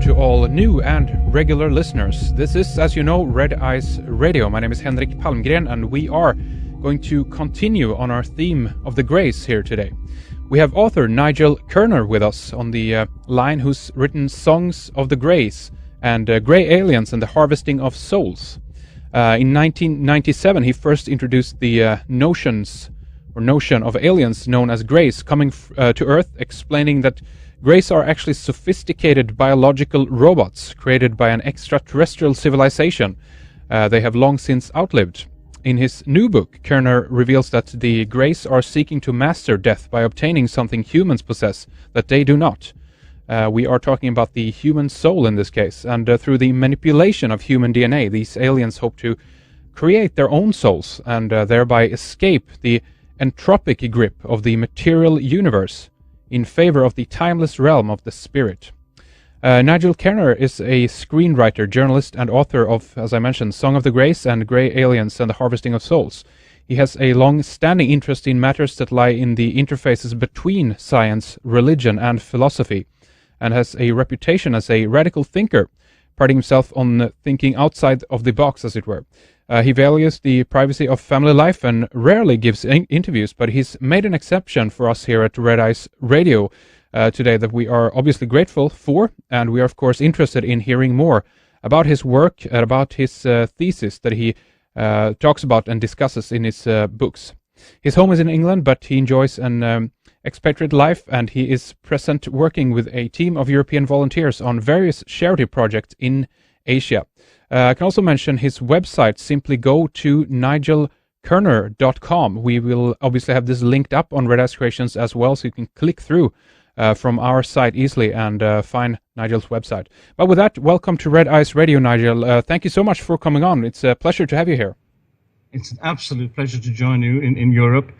to all new and regular listeners. This is, as you know, Red Eyes Radio. My name is Henrik Palmgren, and we are going to continue on our theme of the Grace here today. We have author Nigel Kerner with us on the line, who's written Songs of the Grace and Grey Aliens and the Harvesting of Souls. In 1997, he first introduced the notion of aliens known as Greys coming to Earth, explaining that Greys are actually sophisticated biological robots created by an extraterrestrial civilization they have long since outlived. In his new book, Kerner reveals that the Greys are seeking to master death by obtaining something humans possess that they do not. We are talking about the human soul in this case, and through the manipulation of human DNA, these aliens hope to create their own souls and thereby escape the entropic grip of the material universe in favor of the timeless realm of the spirit. Nigel Kerner is a screenwriter, journalist, and author of, as I mentioned, Song of the Grace and Grey Aliens and the Harvesting of Souls. He has a long-standing interest in matters that lie in the interfaces between science, religion, and philosophy, and has a reputation as a radical thinker, priding himself on thinking outside of the box, as it were. He values the privacy of family life and rarely gives interviews, but he's made an exception for us here at Red Eyes Radio today that we are obviously grateful for, and we are of course interested in hearing more about his work and about his thesis that he talks about and discusses in his books. His home is in England, but he enjoys an expatriate life, and he is present working with a team of European volunteers on various charity projects in Asia. I can also mention his website. Simply go to nigelkerner.com. We will obviously have this linked up on Red Eyes Creations as well, so you can click through from our site easily and find Nigel's website. But with that, welcome to Red Eyes Radio, Nigel. Thank you so much for coming on. It's a pleasure to have you here. It's an absolute pleasure to join you in Europe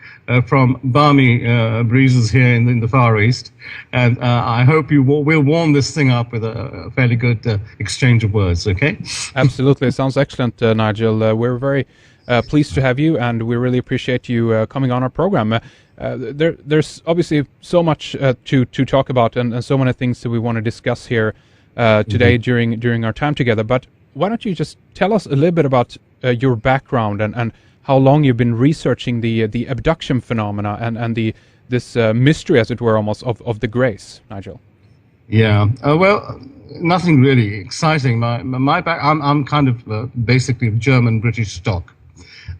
from balmy breezes here in the Far East. And I hope we'll warm this thing up with a fairly good exchange of words, okay? Absolutely. It sounds excellent, Nigel. We're very pleased to have you, and we really appreciate you coming on our program. There's obviously so much to talk about and so many things that we want to discuss here today during our time together. But why don't you just tell us a little bit about your background and how long you've been researching the abduction phenomena and this mystery, as it were, almost of the Greys, Nigel? Yeah. Well, nothing really exciting. I'm kind of basically German British stock,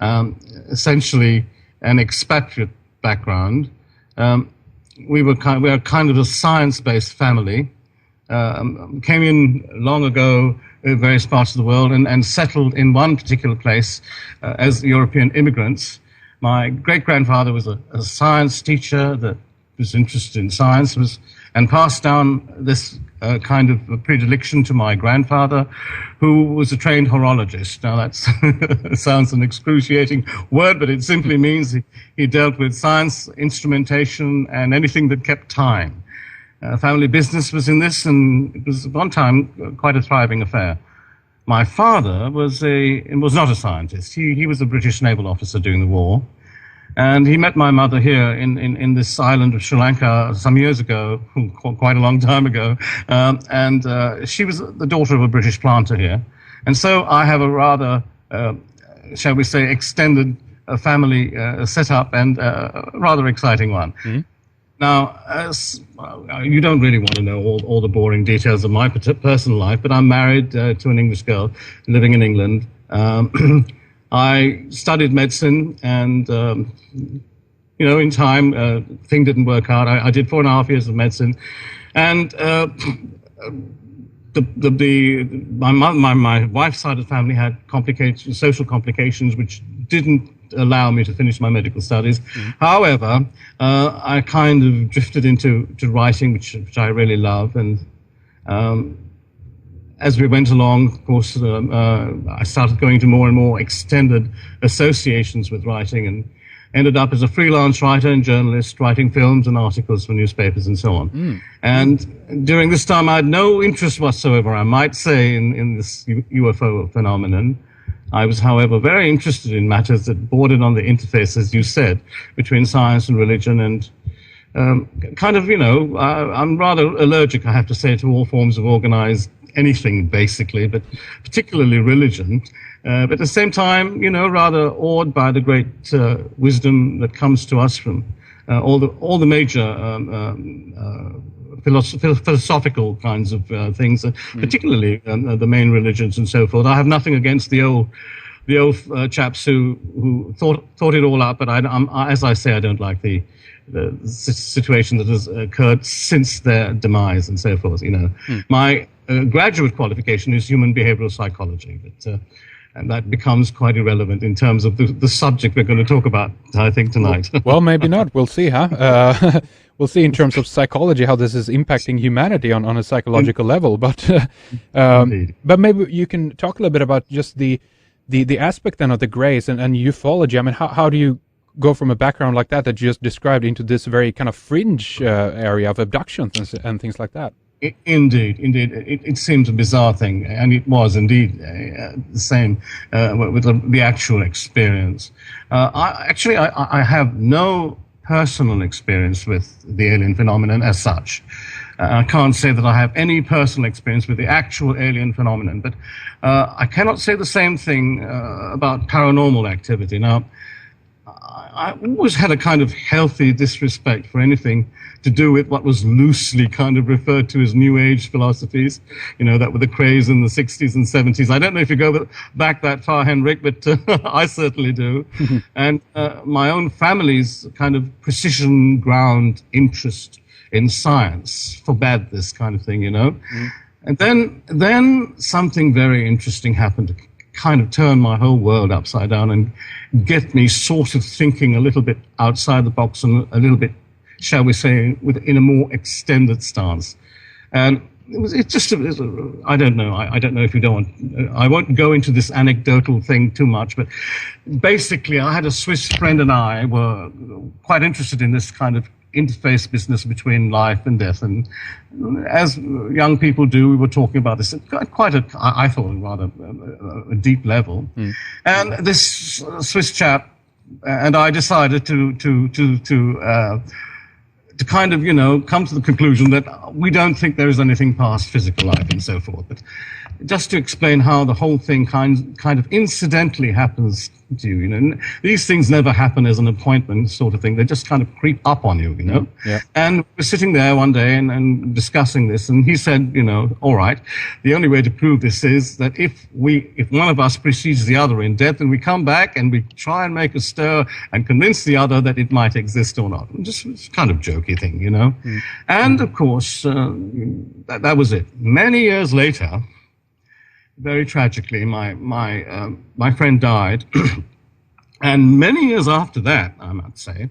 essentially an expatriate background. We are kind of a science-based family. Came in long ago in various parts of the world and settled in one particular place as European immigrants. My great-grandfather was a science teacher that was interested in science and passed down this kind of predilection to my grandfather, who was a trained horologist. Now that sounds an excruciating word, but it simply means he dealt with science, instrumentation, and anything that kept time. Family business was in this, and it was at one time quite a thriving affair. My father was not a scientist. He was a British naval officer during the war, and he met my mother here in this island of Sri Lanka some years ago, quite a long time ago, and she was the daughter of a British planter here. And so I have a rather, shall we say, extended family setup, and a rather exciting one. Mm-hmm. Now, you don't really want to know all the boring details of my personal life, but I'm married to an English girl living in England. I studied medicine, and in time, thing didn't work out. I did 4.5 years of medicine, and my wife's side of the family had social complications, which didn't allow me to finish my medical studies. Mm. However, I kind of drifted into writing, which I really love, and as we went along, of course, I started going to more and more extended associations with writing, and ended up as a freelance writer and journalist, writing films and articles for newspapers and so on. Mm. And during this time, I had no interest whatsoever, I might say, in this UFO phenomenon. I was, however, very interested in matters that bordered on the interface, as you said, between science and religion, and kind of, I'm rather allergic, I have to say, to all forms of organized anything, basically, but particularly religion. But at the same time, rather awed by the great wisdom that comes to us from all the major philosophical kinds of things, particularly the main religions and so forth. I have nothing against the old chaps who thought it all out, but as I say, I don't like the situation that has occurred since their demise and so forth. My graduate qualification is human behavioral psychology, but and that becomes quite irrelevant in terms of the subject we're going to talk about, I think, tonight. Well, maybe not. We'll see, huh? We'll see in terms of psychology how this is impacting humanity on a psychological level. But maybe you can talk a little bit about just the aspect then of the grace and ufology. I mean, how do you go from a background like that you just described into this very kind of fringe area of abductions and things like that? Indeed. It seems a bizarre thing, and it was indeed the same with the actual experience. I have no personal experience with the alien phenomenon as such. I can't say that I have any personal experience with the actual alien phenomenon, but I cannot say the same thing about paranormal activity. Now, I always had a kind of healthy disrespect for anything to do with what was loosely kind of referred to as New Age philosophies, that were the craze in the 60s and 70s. I don't know if you go back that far, Henrik, but I certainly do. And my own family's kind of precision ground interest in science forbade this kind of thing, And then something very interesting happened to kind of turn my whole world upside down and get me sort of thinking a little bit outside the box and a little bit, shall we say, in a more extended stance. And I don't know. I don't know if you don't want. I won't go into this anecdotal thing too much, but basically, I had a Swiss friend and I were quite interested in this kind of interface business between life and death. And as young people do, we were talking about this at quite I thought, rather a deep level. And this Swiss chap and I decided to kind of, come to the conclusion that we don't think there is anything past physical life and so forth. But just to explain how the whole thing kind of incidentally happens to you, these things never happen as an appointment sort of thing. They just kind of creep up on you, Yeah. And we're sitting there one day and discussing this, and he said, all right, the only way to prove this is that if one of us precedes the other in death, and we come back and we try and make a stir and convince the other that it might exist or not. Just it's kind of jokey thing, And of course, that was it. Many years later, very tragically, my friend died, and many years after that, I might say,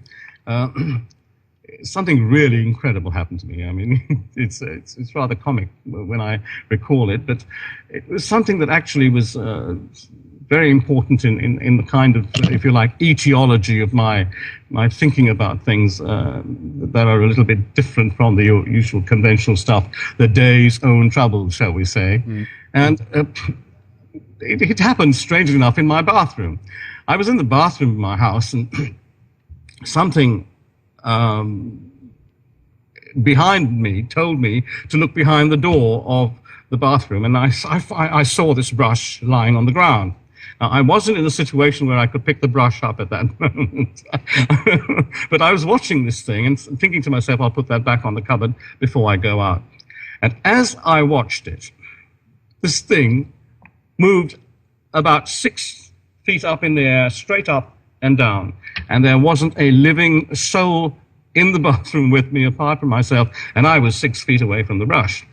something really incredible happened to me. I mean, it's rather comic when I recall it, but it was something that actually was very important in the kind of, if you like, etiology of my thinking about things that are a little bit different from the usual conventional stuff, the day's own troubles, shall we say. And it happened, strangely enough, in my bathroom. I was in the bathroom of my house, and something behind me told me to look behind the door of the bathroom, and I saw this brush lying on the ground. Now, I wasn't in a situation where I could pick the brush up at that moment, but I was watching this thing and thinking to myself, I'll put that back on the cupboard before I go out. And as I watched it, this thing moved about 6 feet up in the air, straight up and down. And there wasn't a living soul in the bathroom with me apart from myself, and I was 6 feet away from the brush.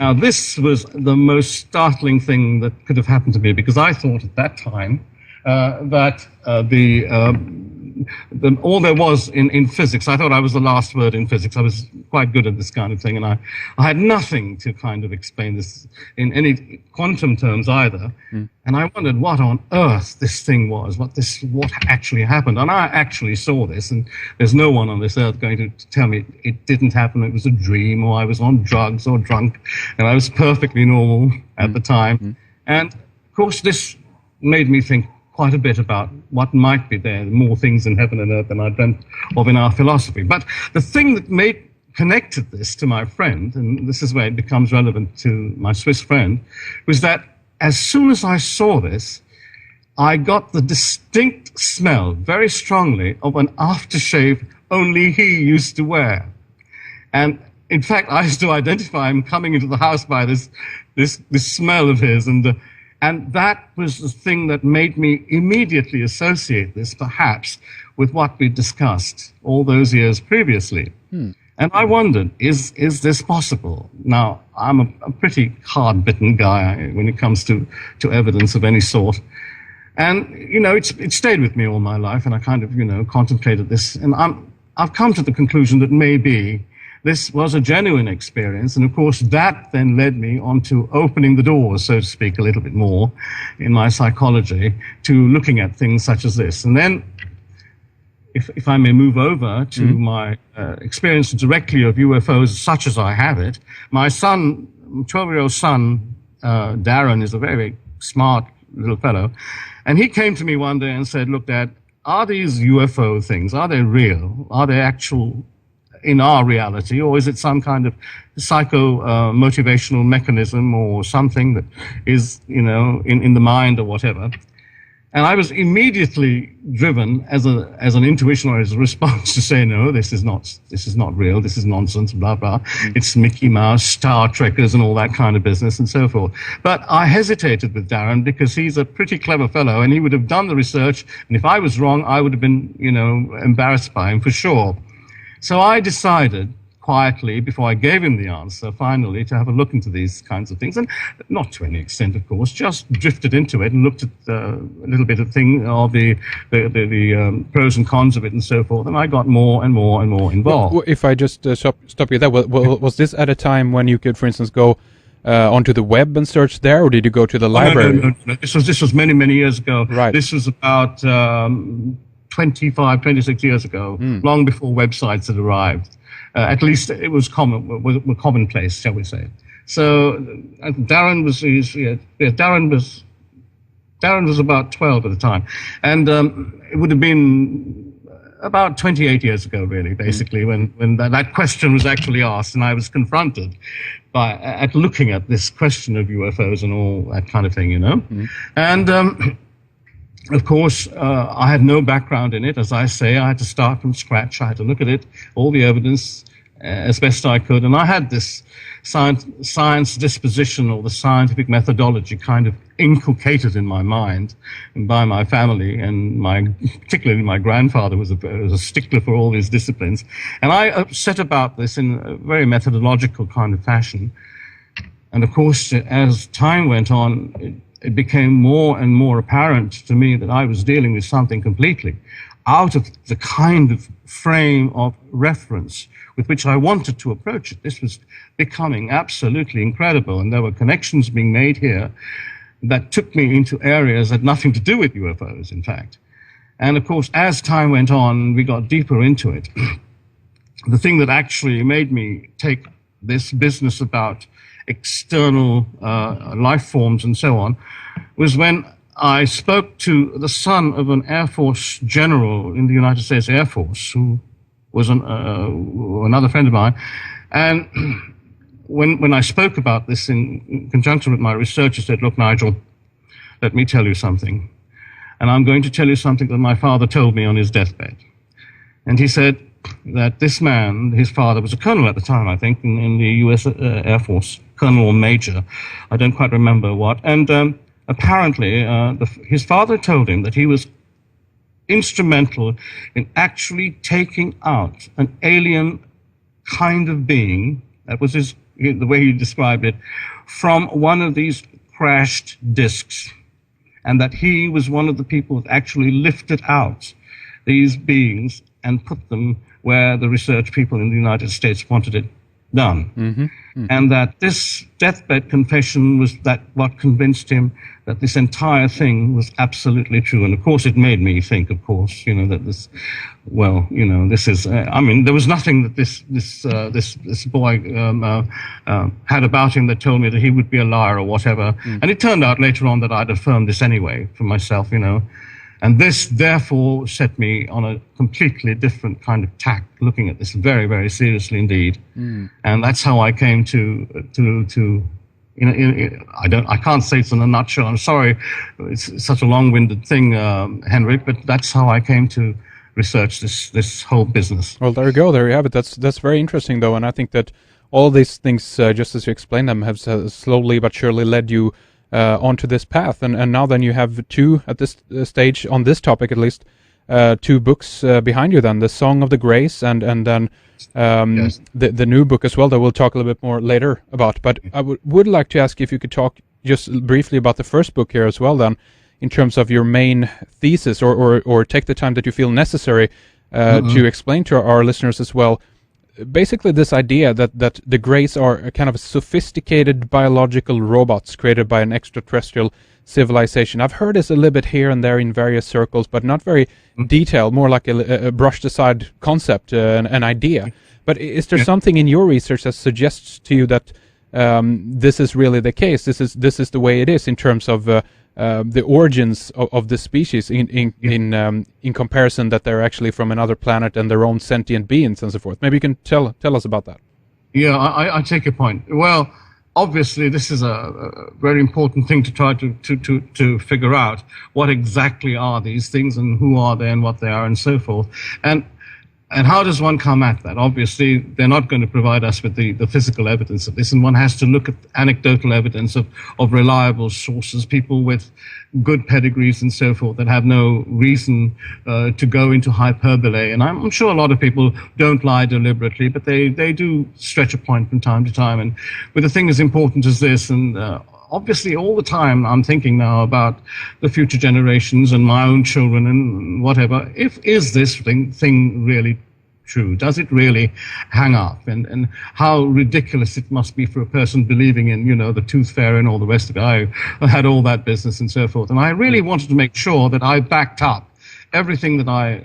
Now, this was the most startling thing that could have happened to me, because I thought at that time that all there was in physics, I thought I was the last word in physics. I was quite good at this kind of thing, and I had nothing to kind of explain this in any quantum terms either. And I wondered what on earth this thing was, what actually happened. And I actually saw this, and there's no one on this earth going to tell me it didn't happen, it was a dream, or I was on drugs or drunk, and I was perfectly normal at the time. And of course, this made me think quite a bit about what might be there, more things in heaven and earth than I dreamt of in our philosophy. But the thing that connected this to my friend, and this is where it becomes relevant to my Swiss friend, was that as soon as I saw this, I got the distinct smell very strongly of an aftershave only he used to wear. And in fact, I used to identify him coming into the house by this smell of his, and that was the thing that made me immediately associate this, perhaps, with what we discussed all those years previously. And I wondered, is this possible? Now, I'm a pretty hard-bitten guy when it comes to evidence of any sort. And, it stayed with me all my life, and I kind of, contemplated this. And I've come to the conclusion that maybe this was a genuine experience. And, of course, that then led me on to opening the doors, so to speak, a little bit more in my psychology to looking at things such as this. And then, if I may move over to my experience directly of UFOs such as I have it, my son, 12-year-old son, Darren, is a very, very smart little fellow. And he came to me one day and said, look, Dad, are these UFO things, are they real? Are they actual in our reality? Or is it some kind of psycho-motivational mechanism or something that is, in the mind or whatever? And I was immediately driven as an intuition or as a response to say, no, this is not real. This is nonsense, blah, blah. It's Mickey Mouse, Star Trekkers and all that kind of business and so forth. But I hesitated with Darren because he's a pretty clever fellow and he would have done the research. And if I was wrong, I would have been, embarrassed by him for sure. So I decided quietly, before I gave him the answer, finally, to have a look into these kinds of things. And not to any extent, of course, just drifted into it and looked at a little bit of the pros and cons of it and so forth. And I got more and more and more involved. Well, if I just stop you there, was this at a time when you could, for instance, go onto the web and search there, or did you go to the library? No. This was many, many years ago. Right. This was about 26 years ago, long before websites had arrived. At least it was commonplace, shall we say. So Darren was about 12 at the time. And it would have been about 28 years ago, really, basically, when that question was actually asked, and I was confronted at looking at this question of UFOs and all that kind of thing, And of course, I had no background in it. As I say, I had to start from scratch. I had to look at it, all the evidence, as best I could. And I had this science disposition or the scientific methodology kind of inculcated in my mind and by my family. And particularly my grandfather was a stickler for all these disciplines. And I set about this in a very methodological kind of fashion. And of course, as time went on, it became more and more apparent to me that I was dealing with something completely out of the kind of frame of reference with which I wanted to approach it. This was becoming absolutely incredible, and there were connections being made here that took me into areas that had nothing to do with UFOs, in fact. And of course, as time went on, we got deeper into it. The thing that actually made me take this business about external life forms and so on was when I spoke to the son of an Air Force general in the United States Air Force, who was another friend of mine. And when I spoke about this in conjunction with my research, he said, look, Nigel, let me tell you something. And I'm going to tell you something that my father told me on his deathbed. And he said that this man, his father was a colonel at the time, I think, in the U.S. Air Force, colonel or major. I don't quite remember what. And apparently, his father told him that he was instrumental in actually taking out an alien kind of being, that was the way he described it, from one of these crashed discs, and that he was one of the people that actually lifted out these beings and put them where the research people in the United States wanted done. And that this deathbed confession was that what convinced him that this entire thing was absolutely true. And of course, it made me think, of course, that this, this is, there was nothing that this boy had about him that told me that he would be a liar or whatever. And it turned out later on that I'd affirmed this anyway for myself, And this, therefore, set me on a completely different kind of tack, looking at this very, very seriously indeed. And that's how I came to I can't say it's in a nutshell. I'm sorry, it's such a long-winded thing, Henrik, but that's how I came to research this whole business. Well, there you go. There you have it. That's very interesting, though, and I think that all these things, just as you explained them, have slowly but surely led you onto this path, and now then you have two at this stage on this topic at least, two books behind you. Then the Song of the Grace, and then Yes. the new book as well that we'll talk a little bit more later about. But I would like to ask if you could talk just briefly about the first book here as well, then, in terms of your main thesis, or take the time that you feel necessary to explain to our listeners as well. Basically, this idea that the Greys are a kind of sophisticated biological robots created by an extraterrestrial civilization. I've heard this a little bit here and there in various circles, but not very detailed, more like a brushed aside concept, an idea. But is there something in your research that suggests to you that this is really the case? This is the way it is in terms of the origins of the species in comparison, that they're actually from another planet and their own sentient beings and so forth. Maybe you can tell us about that. Yeah, I take your point. Well, obviously, this is a very important thing to try to figure out. What exactly are these things, and who are they, and what they are, and so forth. And how does one come at that? Obviously, they're not going to provide us with the physical evidence of this, and one has to look at anecdotal evidence of reliable sources, people with good pedigrees and so forth, that have no reason to go into hyperbole. And I'm sure a lot of people don't lie deliberately, but they do stretch a point from time to time. And with a thing as important as this, and obviously, all the time I'm thinking now about the future generations and my own children and whatever. Is this thing really true? Does it really hang up? And how ridiculous it must be for a person believing in, the tooth fairy and all the rest of it. I had all that business and so forth. And I really wanted to make sure that I backed up everything that I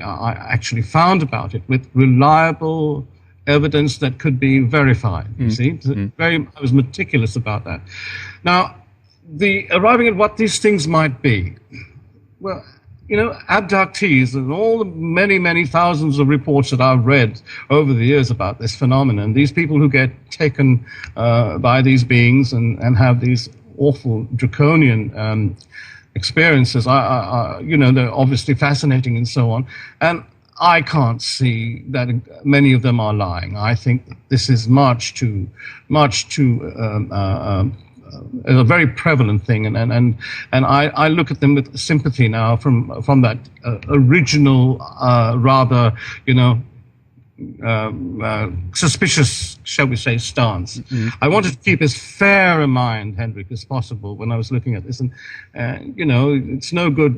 actually found about it with reliable evidence that could be verified. You see, I was meticulous about that. Now, arriving at what these things might be, well, abductees and all the many, many thousands of reports that I've read over the years about this phenomenon, these people who get taken by these beings and have these awful draconian experiences, they're obviously fascinating and so on. And I can't see that many of them are lying. I think that this is much too a very prevalent thing, and I look at them with sympathy now from that original, rather suspicious, shall we say, stance. I wanted to keep as fair a mind, Henrik, as possible when I was looking at this, and it's no good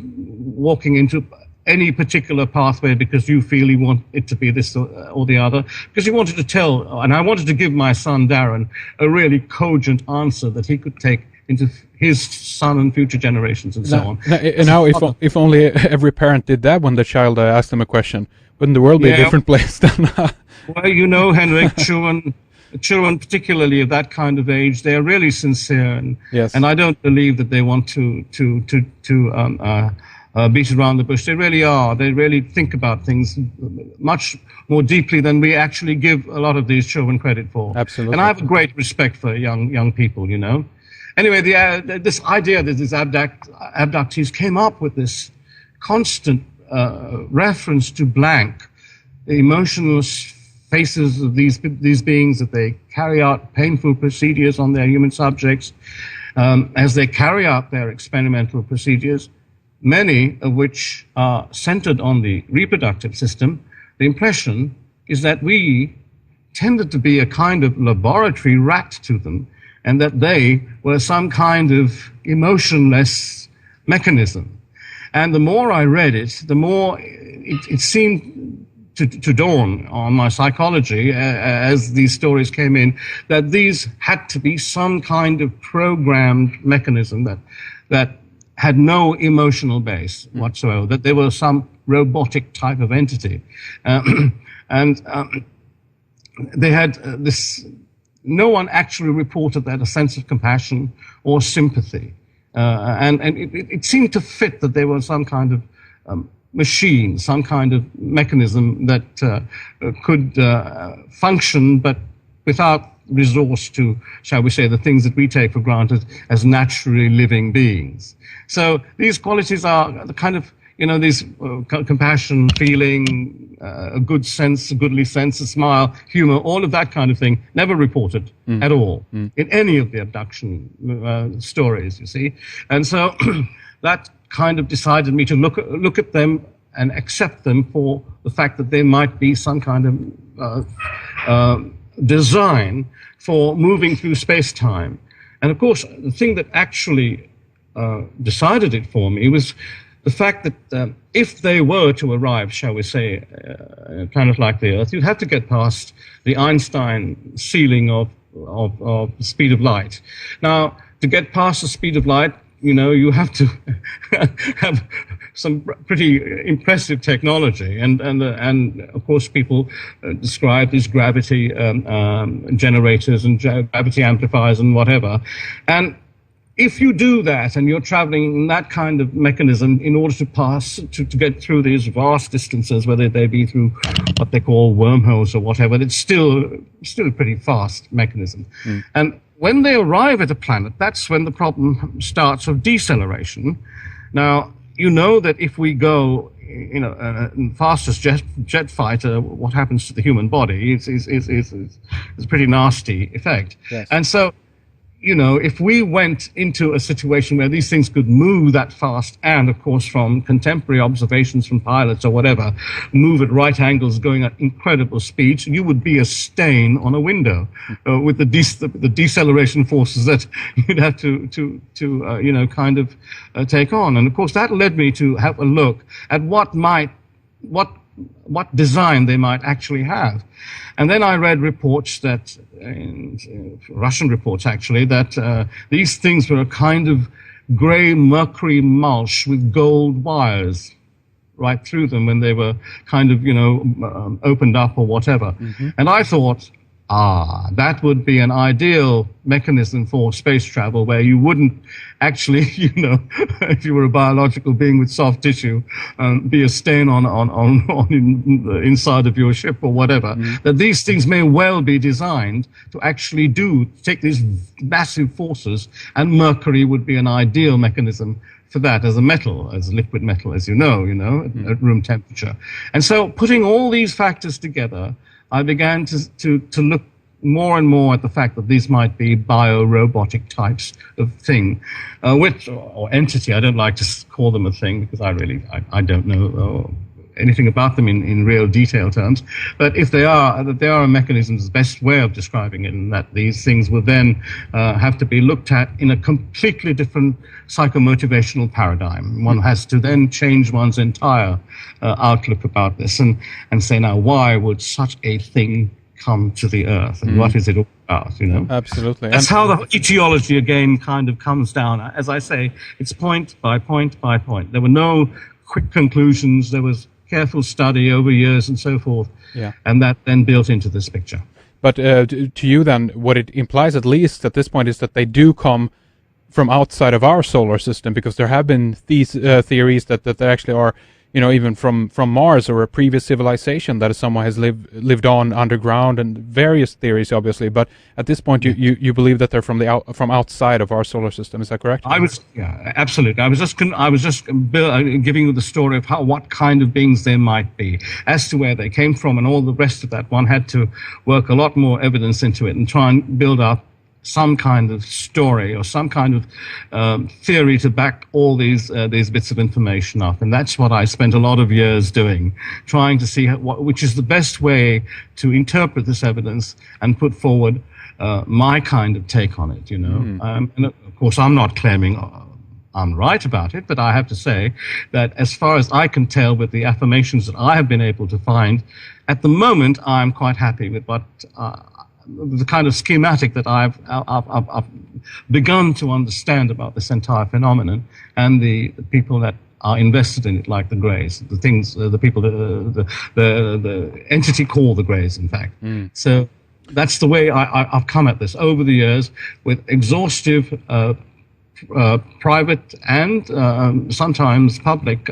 walking into any particular pathway because you feel you want it to be this or the other, because you wanted to tell, and I wanted to give my son Darren a really cogent answer that he could take into his son and future generations and so on. Now, if only every parent did that when the child asked them a question, wouldn't the world be a different place then? Well, Henrik, children, particularly of that kind of age, they are really sincere, and I don't believe that they want to beat around the bush. They really are. They really think about things much more deeply than we actually give a lot of these children credit for. Absolutely. And I have a great respect for young people, Anyway, this idea that these abductees came up with this constant reference to blank, the emotionless faces of these beings, that they carry out painful procedures on their human subjects, as they carry out their experimental procedures, many of which are centered on the reproductive system. The impression is that we tended to be a kind of laboratory rat to them, and that they were some kind of emotionless mechanism. And the more I read it, the more it seemed to dawn on my psychology as these stories came in, that these had to be some kind of programmed mechanism that had no emotional base whatsoever, that they were some robotic type of entity. They had this, no one actually reported that a sense of compassion or sympathy. And it seemed to fit that there was some kind of machine, some kind of mechanism that could function, but without resource to, shall we say, the things that we take for granted as naturally living beings. So these qualities are the kind of, these compassion, feeling, a good sense, a goodly sense, a smile, humor, all of that kind of thing, never reported at all in any of the abduction stories, you see. And so that kind of decided me to look at them and accept them for the fact that they might be some kind of design for moving through space-time. And of course, the thing that actually decided it for me was the fact that if they were to arrive, shall we say, a planet like the Earth, you'd have to get past the Einstein ceiling of the speed of light. Now, to get past the speed of light, you have to have some pretty impressive technology, and of course people describe these gravity generators and gravity amplifiers and whatever. And if you do that and you're traveling in that kind of mechanism in order to pass, to get through these vast distances, whether they be through what they call wormholes or whatever, it's still a pretty fast mechanism. And when they arrive at a planet, that's when the problem starts of deceleration. Now, that if we go, fastest jet fighter, what happens to the human body is a pretty nasty effect. Yes. And so, if we went into a situation where these things could move that fast, and of course from contemporary observations from pilots or whatever, move at right angles going at incredible speeds, you would be a stain on a window with the deceleration forces that you'd have to take on. And of course that led me to have a look at what design they might actually have. And then I read reports that, Russian reports actually, that these things were a kind of grey mercury mulch with gold wires right through them when they were kind of, opened up or whatever. And I thought, that would be an ideal mechanism for space travel where you wouldn't actually, if you were a biological being with soft tissue, be a stain on the inside of your ship or whatever. That these things may well be designed to actually take these massive forces, and mercury would be an ideal mechanism for that as a metal, as a liquid metal, as at room temperature. And so putting all these factors together, I began to look more and more at the fact that these might be bio-robotic types of thing, or entity. I don't like to call them a thing because I don't know anything about them in real detail terms. But if they are, that they are a mechanism is the best way of describing it, and that these things will then have to be looked at in a completely different psychomotivational paradigm. One has to then change one's entire outlook about this and say, now, why would such a thing come to the Earth, and what is it all about, Absolutely. That's how the etiology again kind of comes down. As I say, it's point by point by point. There were no quick conclusions. There was careful study over years and so forth. Yeah. And that then built into this picture. But to you then, what it implies at least at this point is that they do come from outside of our solar system, because there have been these theories that they actually are, even from Mars or a previous civilization that someone has lived on underground, and various theories, obviously. But at this point, you believe that they're from outside of our solar system. Is that correct? Absolutely. I was just giving you the story of what kind of beings they might be, as to where they came from, and all the rest of that. One had to work a lot more evidence into it and try and build up some kind of story or some kind of theory to back all these bits of information up. And that's what I spent a lot of years doing, trying to see which is the best way to interpret this evidence and put forward my kind of take on it, And of course, I'm not claiming I'm right about it, but I have to say that as far as I can tell with the affirmations that I have been able to find, at the moment I'm quite happy with what the kind of schematic that I've begun to understand about this entire phenomenon, and the people that are invested in it, like the Greys, the things, the people, the entity called the Greys, in fact. So that's the way I've come at this over the years, with exhaustive private and sometimes public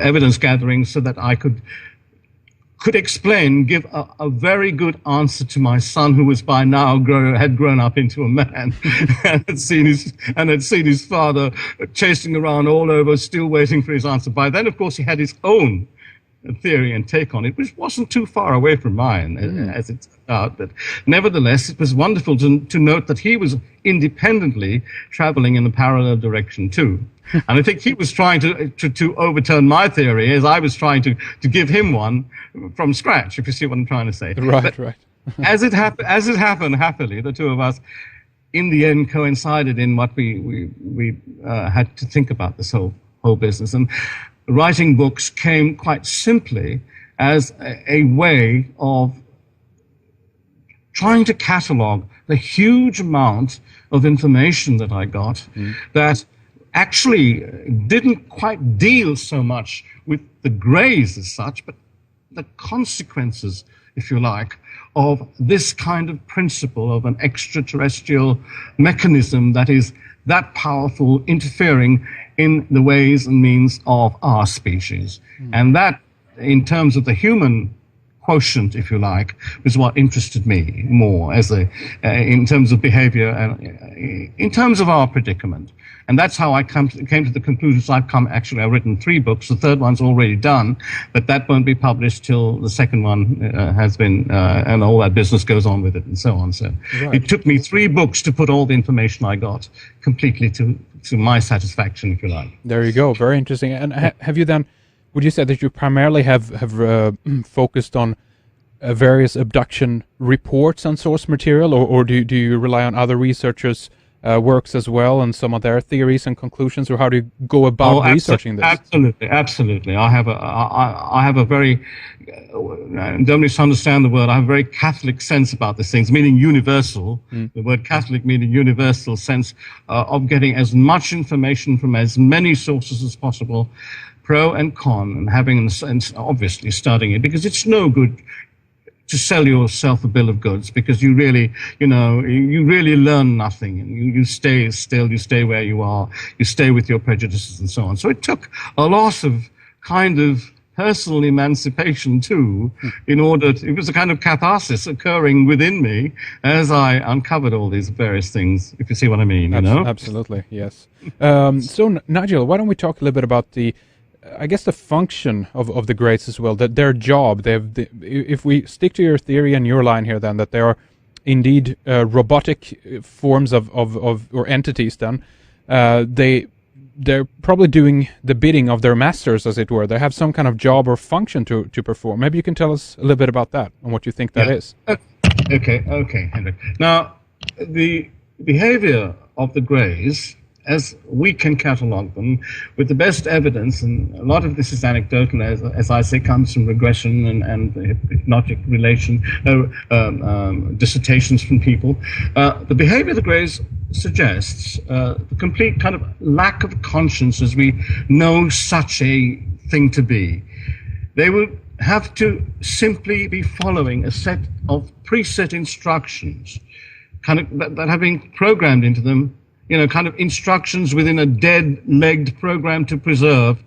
evidence gathering, so that I could explain, give a very good answer to my son, who was by now had grown up into a man and had seen his father chasing around all over, still waiting for his answer. By then, of course, he had his own theory and take on it, which wasn't too far away from mine, as it turned out. But nevertheless, it was wonderful to note that he was independently traveling in a parallel direction too. And I think he was trying to overturn my theory, as I was trying to give him one from scratch, if you see what I'm trying to say. Right. As it happened, happily, the two of us in the end coincided in what we had to think about this whole business. And writing books came quite simply as a way of trying to catalog the huge amount of information that I got that actually didn't quite deal so much with the Greys as such, but the consequences, if you like, of this kind of principle of an extraterrestrial mechanism that is that powerful, interfering in the ways and means of our species. And that, in terms of the human quotient, if you like, was what interested me more as in terms of behavior and in terms of our predicament. And that's how I came to the conclusions I've come. Actually, I've written 3 books. The third one's already done, but that won't be published till the second one has been, and all that business goes on with it and so on. So It took me 3 books to put all the information I got completely to my satisfaction, if you like. There you go. Very interesting. And have you then, would you say that you primarily have focused on various abduction reports and source material, or do you rely on other researchers' works as well, and some of their theories and conclusions, or how do you go about researching this? Absolutely. I have a very, don't misunderstand the word, I have a very Catholic sense about these things, meaning universal. The word Catholic meaning universal sense of getting as much information from as many sources as possible, pro and con, and obviously studying it, because it's no good to sell yourself a bill of goods, because you really learn nothing, and you stay still, you stay where you are, you stay with your prejudices and so on. So it took a lot of kind of personal emancipation too, it was a kind of catharsis occurring within me as I uncovered all these various things, if you see what I mean. Absolutely, yes. So Nigel, why don't we talk a little bit about the function of the Greys as well, that their job, if we stick to your theory and your line here, then, that they are indeed robotic forms of or entities, then they're probably doing the bidding of their masters, as it were. They have some kind of job or function to perform. Maybe you can tell us a little bit about that and what you think that is. Okay, Henrik. Now, the behavior of the Greys, as we can catalogue them with the best evidence, and a lot of this is anecdotal, as I say, comes from regression and hypnotic relation, dissertations from people. The behavior of the Greys suggests the complete kind of lack of conscience as we know such a thing to be. They would have to simply be following a set of preset instructions, kind of that have been programmed into them, kind of instructions within a dead-legged program to preserve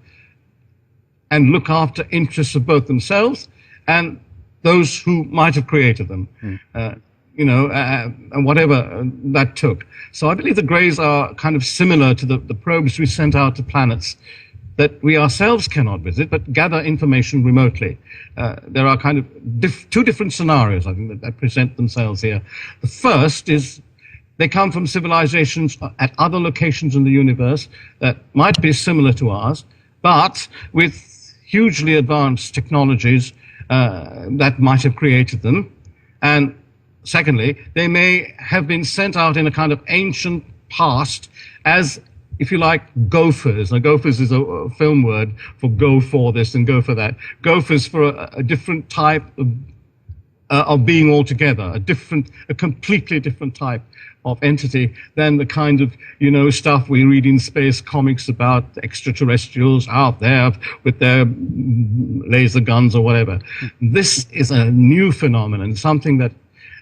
and look after interests of both themselves and those who might have created them, and whatever that took. So I believe the Greys are kind of similar to the probes we sent out to planets that we ourselves cannot visit, but gather information remotely. There are kind of 2 different scenarios, I think, that present themselves here. The first is they come from civilizations at other locations in the universe that might be similar to ours, but with hugely advanced technologies that might have created them. And secondly, they may have been sent out in a kind of ancient past as, if you like, gophers. Now, gophers is a film word for go for this and go for that. Gophers for a different type of being altogether, a completely different type of entity than the kind of, stuff we read in space comics about extraterrestrials out there with their laser guns or whatever. This is a new phenomenon, something that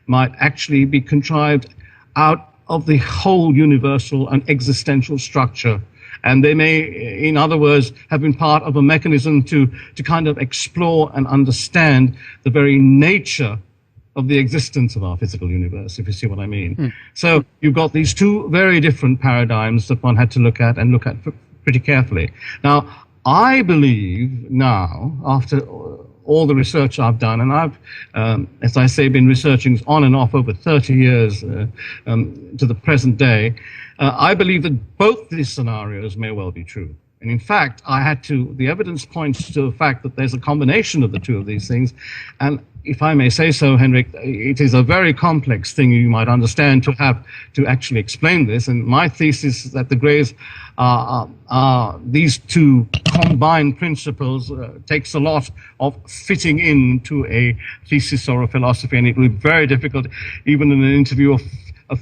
might actually be contrived out of the whole universal and existential structure. And they may, in other words, have been part of a mechanism to kind of explore and understand the very nature of the existence of our physical universe, if you see what I mean. So you've got these two very different paradigms that one had to look at pretty carefully. Now, I believe now, after all the research I've done, and I've, as I say, been researching on and off over 30 years to the present day, I believe that both these scenarios may well be true. And in fact, the evidence points to the fact that there's a combination of the two of these things. And if I may say so, Henrik, it is a very complex thing you might understand to have to actually explain this. And my thesis is that the Greys are these two combined principles takes a lot of fitting into a thesis or a philosophy, and it will be very difficult, even in an interview of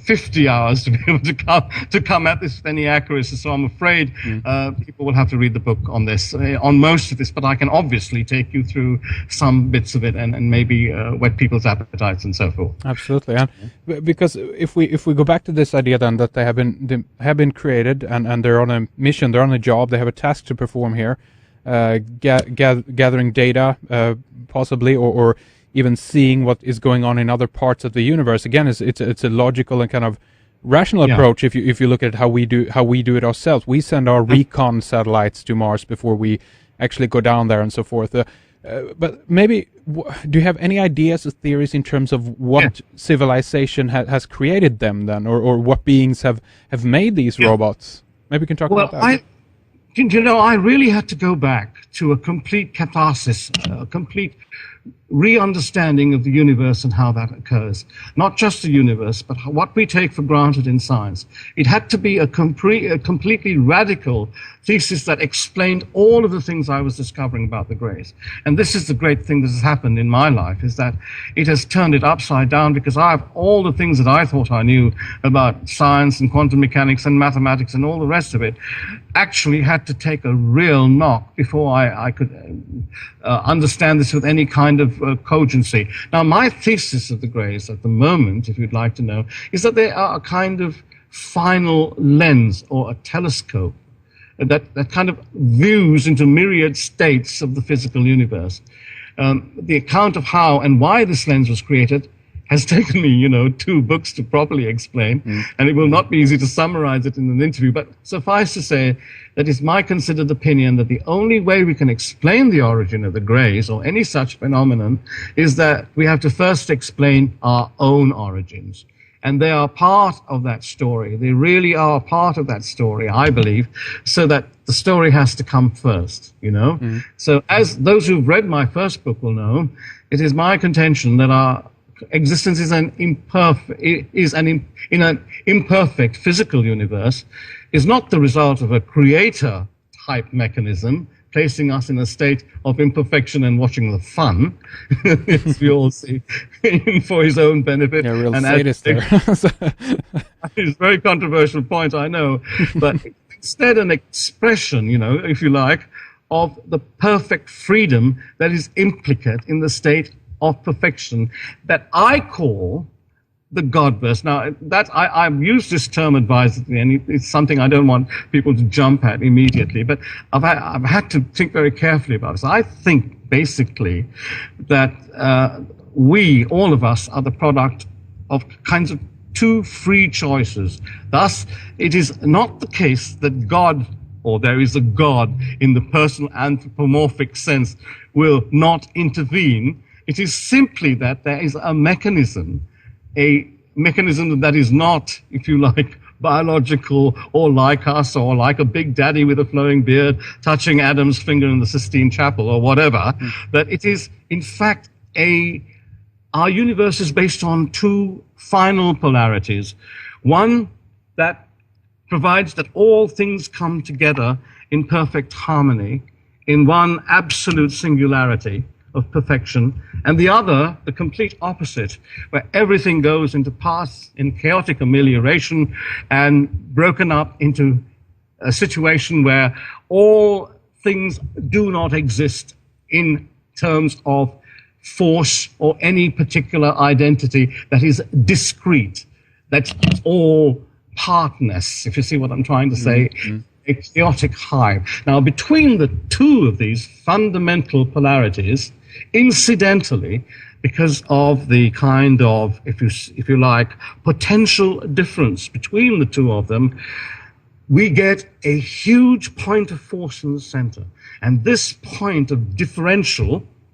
50 hours, to be able to come at this with any accuracy. So I'm afraid people will have to read the book on this, on most of this, but I can obviously take you through some bits of it and maybe whet people's appetites and so forth. Absolutely. And because if we go back to this idea then that they have been created and they're on a mission, they're on a job, they have a task to perform here, gathering data possibly, or even seeing what is going on in other parts of the universe. Again, it's a logical and kind of rational approach. If you look at how we do it ourselves, we send our recon satellites to Mars before we actually go down there and so forth. But maybe, do you have any ideas or theories in terms of what civilization has created them then, or what beings have made these robots? Maybe we can talk about that. I really had to go back to a complete catharsis, a complete re-understanding of the universe and how that occurs. Not just the universe, but what we take for granted in science. It had to be a completely radical thesis that explained all of the things I was discovering about the Greys. And this is the great thing that has happened in my life, is that it has turned it upside down, because I have all the things that I thought I knew about science and quantum mechanics and mathematics and all the rest of it actually had to take a real knock before I could understand this with any kind of cogency. Now, my thesis of the Greys at the moment, if you'd like to know, is that they are a kind of final lens or a telescope that kind of views into myriad states of the physical universe. The account of how and why this lens was created has taken me, 2 books to properly explain, and it will not be easy to summarize it in an interview, but suffice to say that it's my considered opinion that the only way we can explain the origin of the Greys or any such phenomenon is that we have to first explain our own origins. And they are part of that story. They really are part of that story, I believe, so that the story has to come first, So as those who've read my first book will know, it is my contention that our existence is in an imperfect physical universe, is not the result of a creator-type mechanism placing us in a state of imperfection and watching the fun, as we all see, for his own benefit. Yeah, real sadist there. It's a very controversial point, I know, but instead an expression, if you like, of the perfect freedom that is implicate in the state of perfection that I call the Godverse. Now, that I've used this term advisedly, and it's something I don't want people to jump at immediately, but I've had to think very carefully about this. I think, basically, that we, all of us, are the product of kinds of 2 free choices. Thus, it is not the case that God, or there is a God in the personal anthropomorphic sense, will not intervene. It is simply that there is a mechanism that is not, if you like, biological or like us or like a big daddy with a flowing beard touching Adam's finger in the Sistine Chapel or whatever, that it is, in fact, our universe is based on 2 final polarities. One that provides that all things come together in perfect harmony, in one absolute singularity of perfection, and the other, the complete opposite, where everything goes into paths in chaotic amelioration and broken up into a situation where all things do not exist in terms of force or any particular identity that is discrete, that's all partness, if you see what I'm trying to say, a chaotic hive. Now, between the two of these fundamental polarities, incidentally, because of the kind of, if you like, potential difference between the two of them, we get a huge point of force in the center. And this point of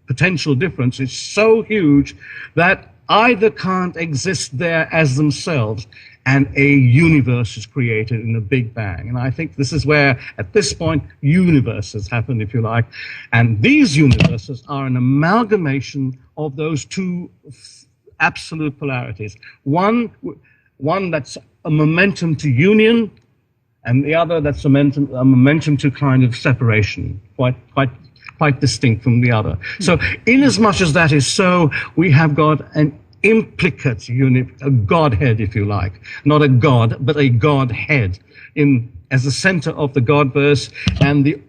potential difference is so huge that either can't exist there as themselves, and a universe is created in a Big Bang. And I think this is where, at this point, universes happen, if you like. And these universes are an amalgamation of those two absolute polarities. One that's a momentum to union, and the other that's a momentum to kind of separation, quite distinct from the other. So inasmuch as that is so, we have got an implicate unit, a godhead, if you like, not a god, but a godhead as the center of the Godverse, and the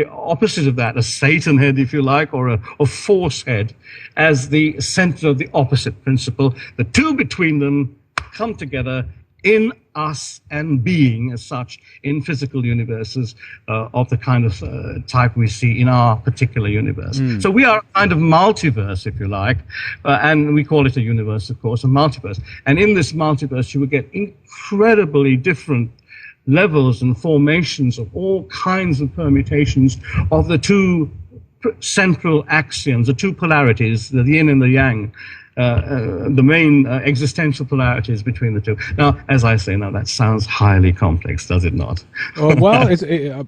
opposite of that, a Satan head, if you like, or a force head, as the center of the opposite principle. The two between them come together in us and being as such in physical universes of the kind of type we see in our particular universe. So we are a kind of multiverse, if you like, and we call it a universe, of course, a multiverse. And in this multiverse, you will get incredibly different levels and formations of all kinds of permutations of the two central axioms, the two polarities, the yin and the yang, the main existential polarities between the two. Now, as I say, that sounds highly complex, does it not? Well,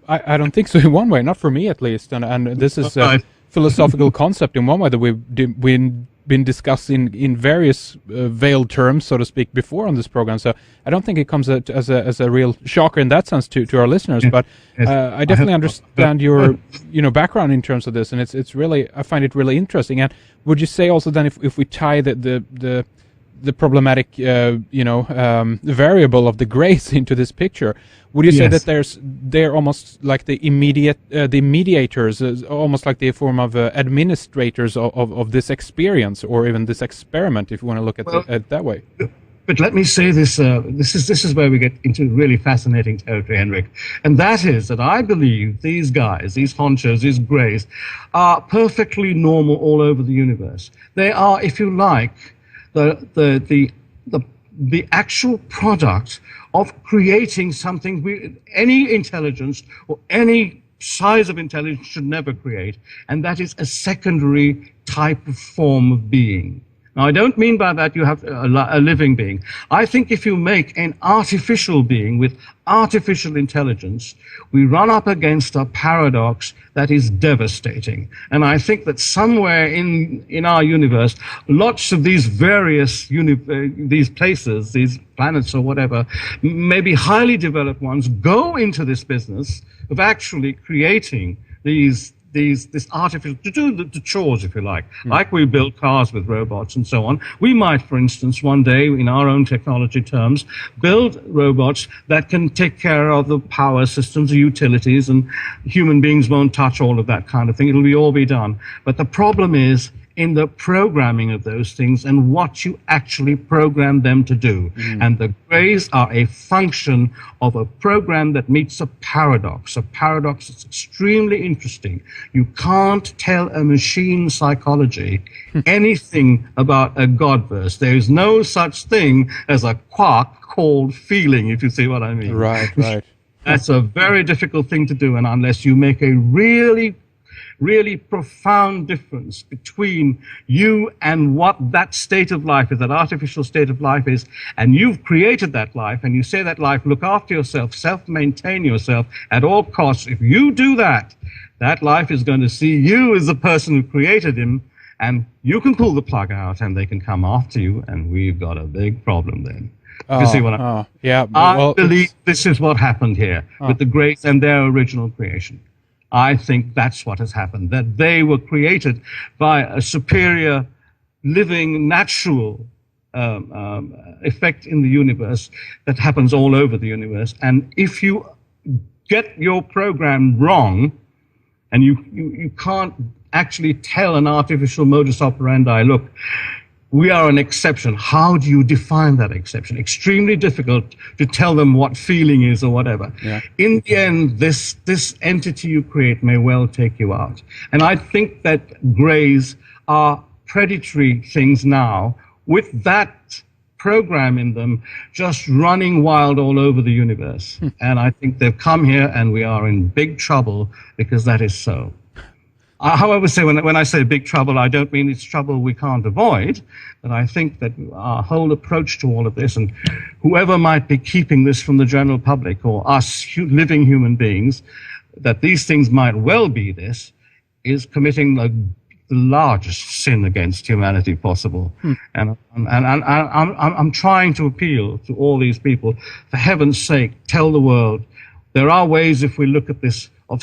I don't think so in one way, not for me at least. And this is a philosophical concept in one way that we've been discussing in various veiled terms, so to speak, before on this program. So I don't think it comes as a real shocker in that sense to our listeners. But I definitely understand your background in terms of this, and it's really, I find it really interesting. And would you say also then if we tie the problematic variable of the grace into this picture, would you say that they're almost like the mediators, almost like the form of administrators of this experience, or even this experiment, if you want to look at it that way? But let me say this, this is where we get into really fascinating territory, Henrik. And that is that I believe these guys, these honchos, these greys, are perfectly normal all over the universe. They are, if you like, the actual product of creating something any intelligence or any size of intelligence should never create, and that is a secondary type of form of being. Now, I don't mean by that you have a living being. I think if you make an artificial being with artificial intelligence, we run up against a paradox that is devastating. And I think that somewhere in our universe, lots of these various these places, these planets or whatever, maybe highly developed ones, go into this business of actually creating this artificial, to do the chores, if you like we build cars with robots and so on. We might, for instance, one day, in our own technology terms, build robots that can take care of the power systems, the utilities, and human beings won't touch all of that kind of thing. It'll all be done. But the problem is in the programming of those things and what you actually program them to do. And the grays are a function of a program that meets a paradox that's extremely interesting. You can't tell a machine psychology anything about a Godverse. There is no such thing as a quark called feeling, if you see what I mean. Right. That's a very difficult thing to do, and unless you make a really profound difference between you and what that state of life is, that artificial state of life is, and you've created that life, and you say that life, look after yourself, self-maintain yourself at all costs. If you do that, that life is going to see you as the person who created him, and you can pull the plug out and they can come after you, and we've got a big problem then. If you see what I mean. Yeah. I believe this is what happened here with the Greys and their original creation. I think that's what has happened, that they were created by a superior, living, natural effect in the universe that happens all over the universe. And if you get your program wrong, and you can't actually tell an artificial modus operandi, look, we are an exception. How do you define that exception? Extremely difficult to tell them what feeling is or whatever. Yeah. In the end, this entity you create may well take you out. And I think that Greys are predatory things now with that program in them just running wild all over the universe. And I think they've come here and we are in big trouble because that is so. However, when I say big trouble, I don't mean it's trouble we can't avoid, but I think that our whole approach to all of this, and whoever might be keeping this from the general public or us living human beings, that these things might well be this, is committing the largest sin against humanity possible. And I'm trying to appeal to all these people, for heaven's sake, tell the world, there are ways, if we look at this, of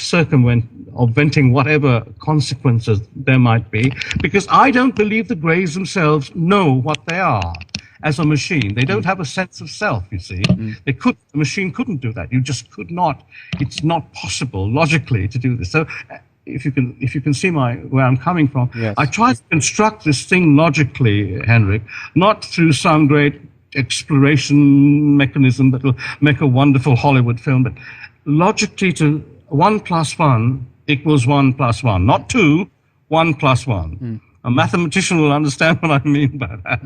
venting whatever consequences there might be, because I don't believe the Greys themselves know what they are as a machine. They don't have a sense of self, you see. The machine couldn't do that. You just could not. It's not possible logically to do this. So if you can see where I'm coming from, yes. I try to construct this thing logically, Henrik, not through some great exploration mechanism that will make a wonderful Hollywood film, but logically to 1 + 1 = 1 + 1, not 2, 1 + 1. A mathematician will understand what I mean by that.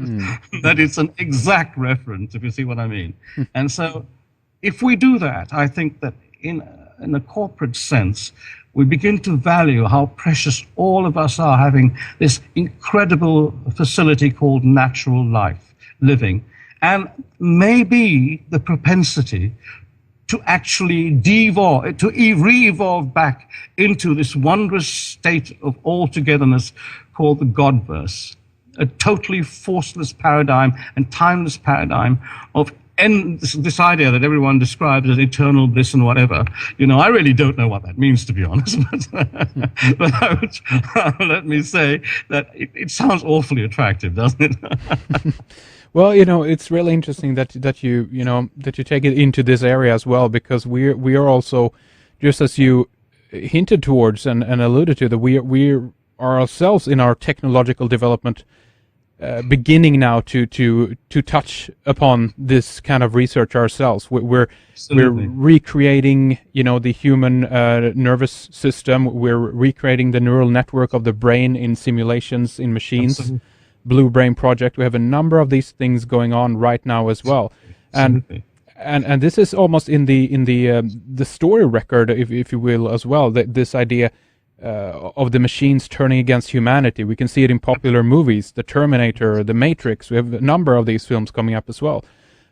That it's an exact reference, if you see what I mean. And so if we do that, I think that in a corporate sense, we begin to value how precious all of us are, having this incredible facility called natural life, living, and maybe the propensity to actually re-evolve back into this wondrous state of all-togetherness called the Godverse, a totally forceless paradigm and timeless paradigm of this idea that everyone describes as eternal bliss and whatever. I really don't know what that means, to be honest, but let me say that it sounds awfully attractive, doesn't it? Well, it's really interesting that you take it into this area as well, because we are also, just as you hinted towards and alluded to, that we are ourselves in our technological development beginning now to touch upon this kind of research ourselves. We're recreating the human nervous system. We're recreating the neural network of the brain in simulations in machines. Absolutely. Blue Brain Project. We have a number of these things going on right now as well, and this is almost in the story record, if you will, as well. This idea of the machines turning against humanity. We can see it in popular movies, The Terminator, The Matrix. We have a number of these films coming up as well.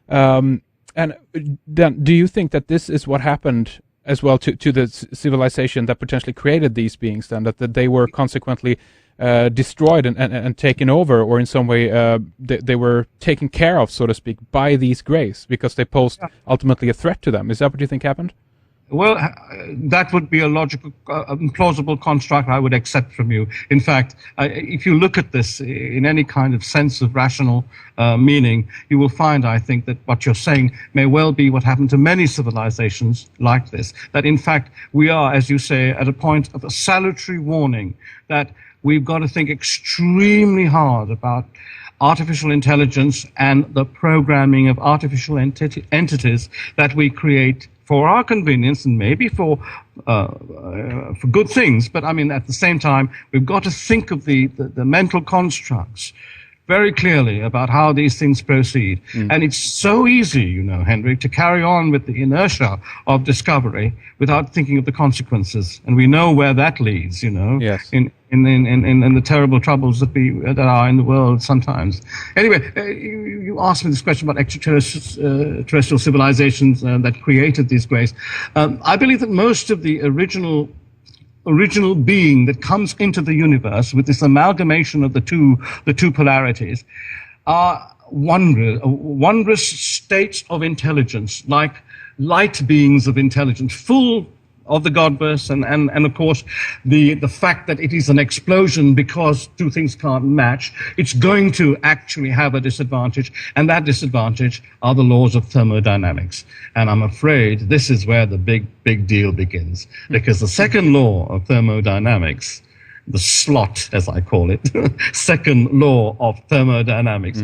And then, do you think that this is what happened as well to the civilization that potentially created these beings? Then that they were consequently destroyed and taken over, or in some way they were taken care of, so to speak, by these Greys because they posed ultimately a threat to them. Is that what you think happened? Well, that would be a logical, plausible construct I would accept from you. In fact, if you look at this in any kind of sense of rational meaning, you will find, I think, that what you're saying may well be what happened to many civilizations like this. That, in fact, we are, as you say, at a point of a salutary warning that we've got to think extremely hard about artificial intelligence and the programming of artificial entities that we create for our convenience and maybe for good things. But I mean, at the same time, we've got to think of the mental constructs very clearly about how these things proceed. And it's so easy, Henrik, to carry on with the inertia of discovery without thinking of the consequences. And we know where that leads, Yes. in the terrible troubles that are in the world sometimes. Anyway, you asked me this question about extraterrestrial civilizations that created these Greys. I believe that most of the original being that comes into the universe with this amalgamation of the two polarities are wondrous states of intelligence, like light beings of intelligence, full of the Godverse, and of course the fact that it is an explosion because two things can't match. It's going to actually have a disadvantage, and that disadvantage are the laws of thermodynamics. And I'm afraid this is where the big deal begins, because the second law of thermodynamics, the slot, as I call it, second law of thermodynamics,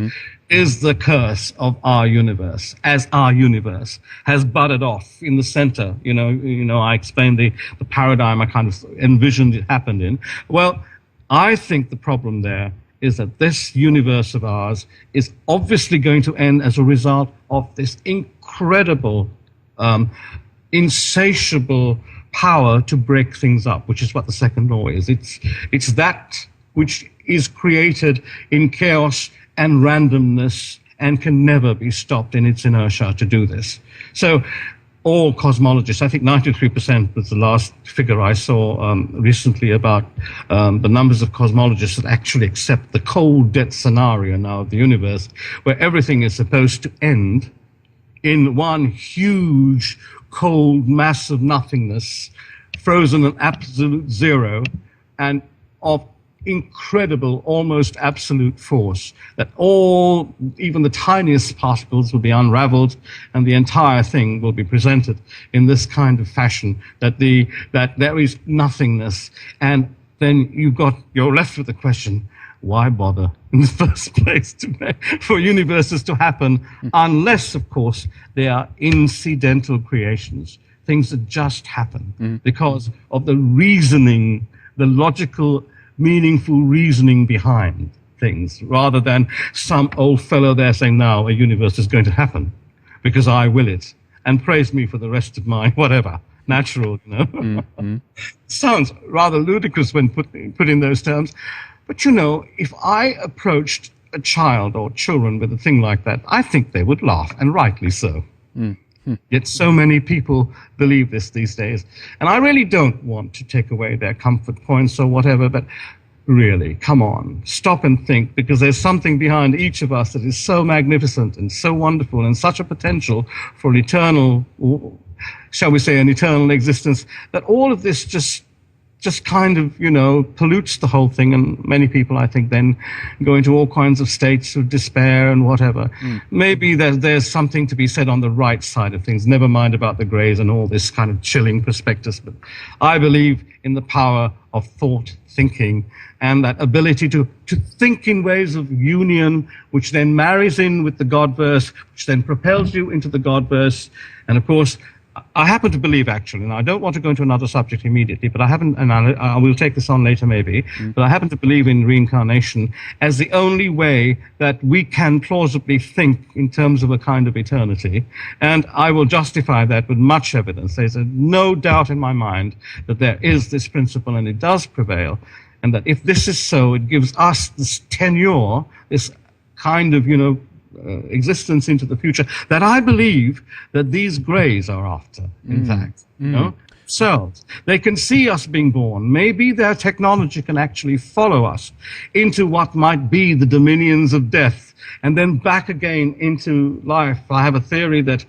is the curse of our universe, as our universe has budded off in the center. You know, I explained the paradigm I kind of envisioned it happened in. Well, I think the problem there is that this universe of ours is obviously going to end as a result of this incredible, insatiable power to break things up, which is what the second law is. It's that which is created in chaos and randomness and can never be stopped in its inertia to do this. So all cosmologists, I think 93% was the last figure I saw recently about the numbers of cosmologists that actually accept the cold death scenario now of the universe, where everything is supposed to end in one huge cold mass of nothingness, frozen at absolute zero, and of incredible, almost absolute force, that all, even the tiniest particles will be unraveled, and the entire thing will be presented in this kind of fashion, that there is nothingness. And then you're left with the question, why bother in the first place for universes to happen, unless, of course, they are incidental creations, things that just happen because of the reasoning, the logical, meaningful reasoning behind things, rather than some old fellow there saying, now a universe is going to happen because I will it, and praise me for the rest of my whatever, natural, Sounds rather ludicrous when put in those terms. But if I approached a child or children with a thing like that, I think they would laugh, and rightly so. Yet so many people believe this these days. And I really don't want to take away their comfort points or whatever, but really, come on, stop and think, because there's something behind each of us that is so magnificent and so wonderful, and such a potential for an eternal, shall we say, an eternal existence, that all of this just kind of, pollutes the whole thing. And many people, I think, then go into all kinds of states of despair and whatever. Maybe there's something to be said on the right side of things, never mind about the greys and all this kind of chilling prospectus. But I believe in the power of thought, thinking, and that ability to think in ways of union, which then marries in with the Godverse, which then propels you into the Godverse. And of course, I happen to believe, actually, and I don't want to go into another subject immediately, but I will take this on later maybe, but I happen to believe in reincarnation as the only way that we can plausibly think in terms of a kind of eternity. And I will justify that with much evidence. There's no doubt in my mind that there is this principle, and it does prevail. And that if this is so, it gives us this tenure, this kind of, existence into the future, that I believe that these greys are after, in fact. So they can see us being born. Maybe their technology can actually follow us into what might be the dominions of death, and then back again into life. I have a theory that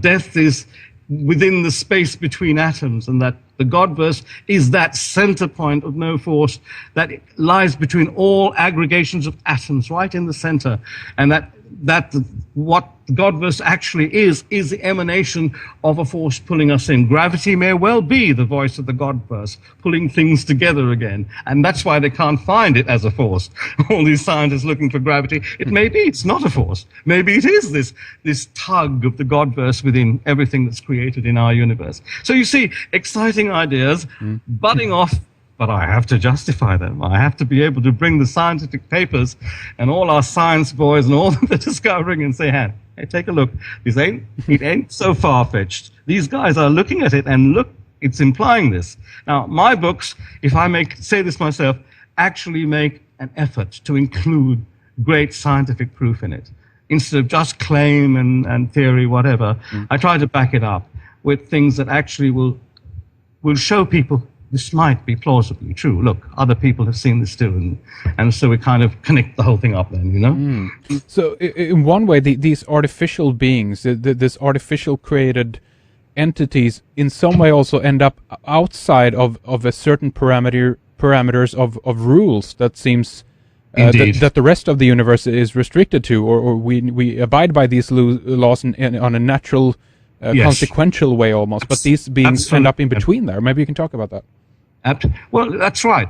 death is within the space between atoms, and that the Godverse is that center point of no force that lies between all aggregations of atoms, right in the center, and that what the Godverse actually is the emanation of a force pulling us in. Gravity may well be the voice of the Godverse, pulling things together again, and that's why they can't find it as a force. All these scientists looking for gravity, it may be it's not a force. Maybe it is this tug of the Godverse within everything that's created in our universe. So you see, exciting ideas budding off. But I have to justify them. I have to be able to bring the scientific papers and all our science boys and all that they're discovering and say, hey, take a look. It ain't so far-fetched. These guys are looking at it, and look, it's implying this. Now, my books, if I say this myself, actually make an effort to include great scientific proof in it. Instead of just claim and theory, whatever, I try to back it up with things that actually will show people this might be plausibly true. Look, other people have seen this too, and so we kind of connect the whole thing up then, you know? So in one way, these artificial beings, this artificial created entities, in some way also end up outside of a certain parameters of rules that seems that the rest of the universe is restricted to, or we abide by these laws on a natural, consequential way almost. But these beings end up in between there. Maybe you can talk about that. Well, that's right.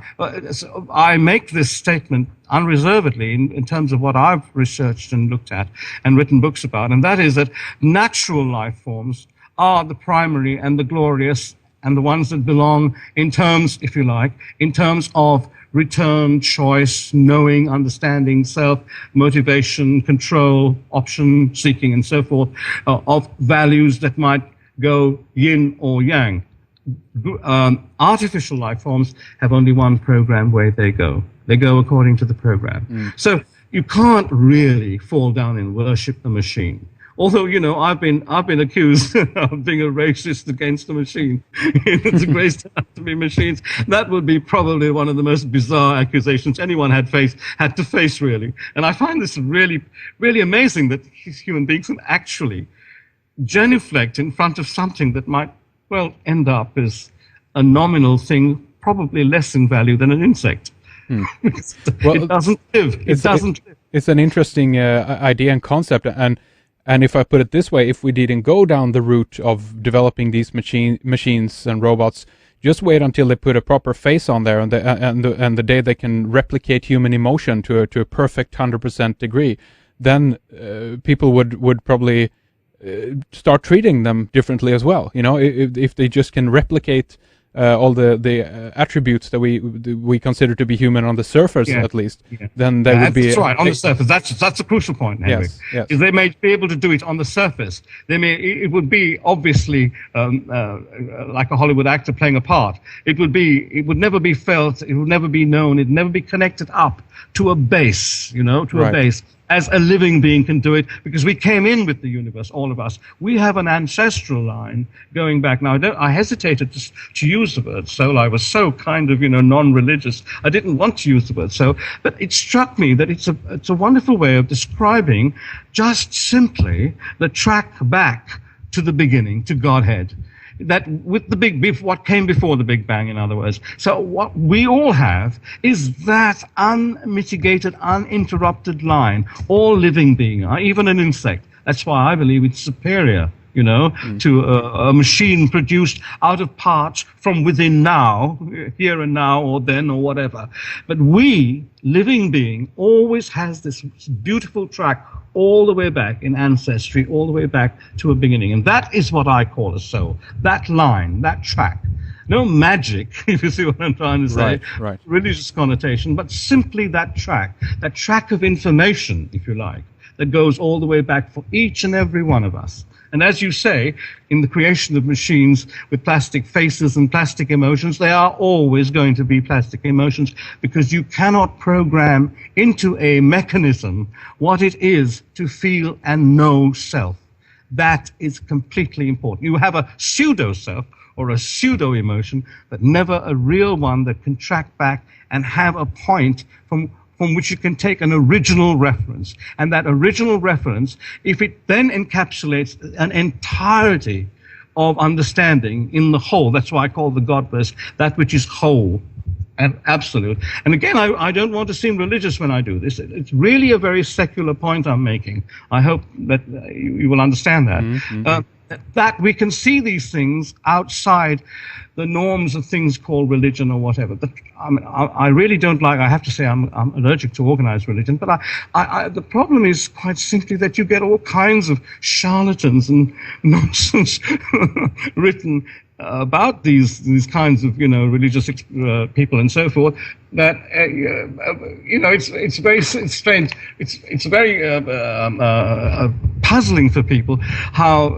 I make this statement unreservedly in terms of what I've researched and looked at and written books about, and that is that natural life forms are the primary and the glorious and the ones that belong in terms, if you like, in terms of return, choice, knowing, understanding, self, motivation, control, option seeking, and so forth, of values that might go yin or yang. Artificial life forms have only one program where they go. They go according to the program. So you can't really fall down and worship the machine. Although, you know, I've been accused of being a racist against the machine. It's a great time to be machines. That would be probably one of the most bizarre accusations anyone had to face, really. And I find this really, really amazing that human beings can actually genuflect in front of something that might, well, end up as a nominal thing, probably less in value than an insect. Well, it doesn't live. It doesn't live. It's an interesting idea and concept, and if I put it this way, if we didn't go down the route of developing these machines and robots, just wait until they put a proper face on there, and the day they can replicate human emotion to a perfect 100% degree, then people would probably start treating them differently as well. You know, if they just can replicate all the attributes that we consider to be human on the surface, at least, then they would be... That's right, on the surface. That's a crucial point, Henry. Yes. They may be able to do it on the surface. It would be obviously like a Hollywood actor playing a part. It would never be felt, it would never be known, it would never be connected up to a base, you know, a base. As a living being can do it, because we came in with the universe, all of us. We have an ancestral line going back. Now, I hesitated to use the word soul. I was so kind of, you know, non-religious. I didn't want to use the word soul, but it struck me that it's a wonderful way of describing just simply the track back to the beginning, to Godhead. That with what came before the Big Bang, in other words. So what we all have is that unmitigated, uninterrupted line. All living beings, even an insect. That's why I believe it's superior, you know, to a machine produced out of parts from within now, here and now, or then, or whatever. But we, living being, always has this beautiful track all the way back in ancestry, all the way back to a beginning. And that is what I call a soul. That line, that track. No magic, if you see what I'm trying to say, right. Religious connotation, but simply that track of information, if you like, that goes all the way back for each and every one of us. And as you say, in the creation of machines with plastic faces and plastic emotions, they are always going to be plastic emotions, because you cannot program into a mechanism what it is to feel and know self. That is completely important. You have a pseudo-self or a pseudo-emotion, but never a real one that can track back and have a point from which you can take an original reference. And that original reference, if it then encapsulates an entirety of understanding in the whole, that's why I call the God verse that which is whole and absolute. And again, I don't want to seem religious when I do this. It's really a very secular point I'm making. I hope that you will understand that. That we can see these things outside the norms of things called religion or whatever. But I really don't like, I have to say I'm allergic to organized religion, but the problem is quite simply that you get all kinds of charlatans and nonsense written about these kinds of, you know, religious people and so forth, that you know, it's very strange. It's very puzzling for people how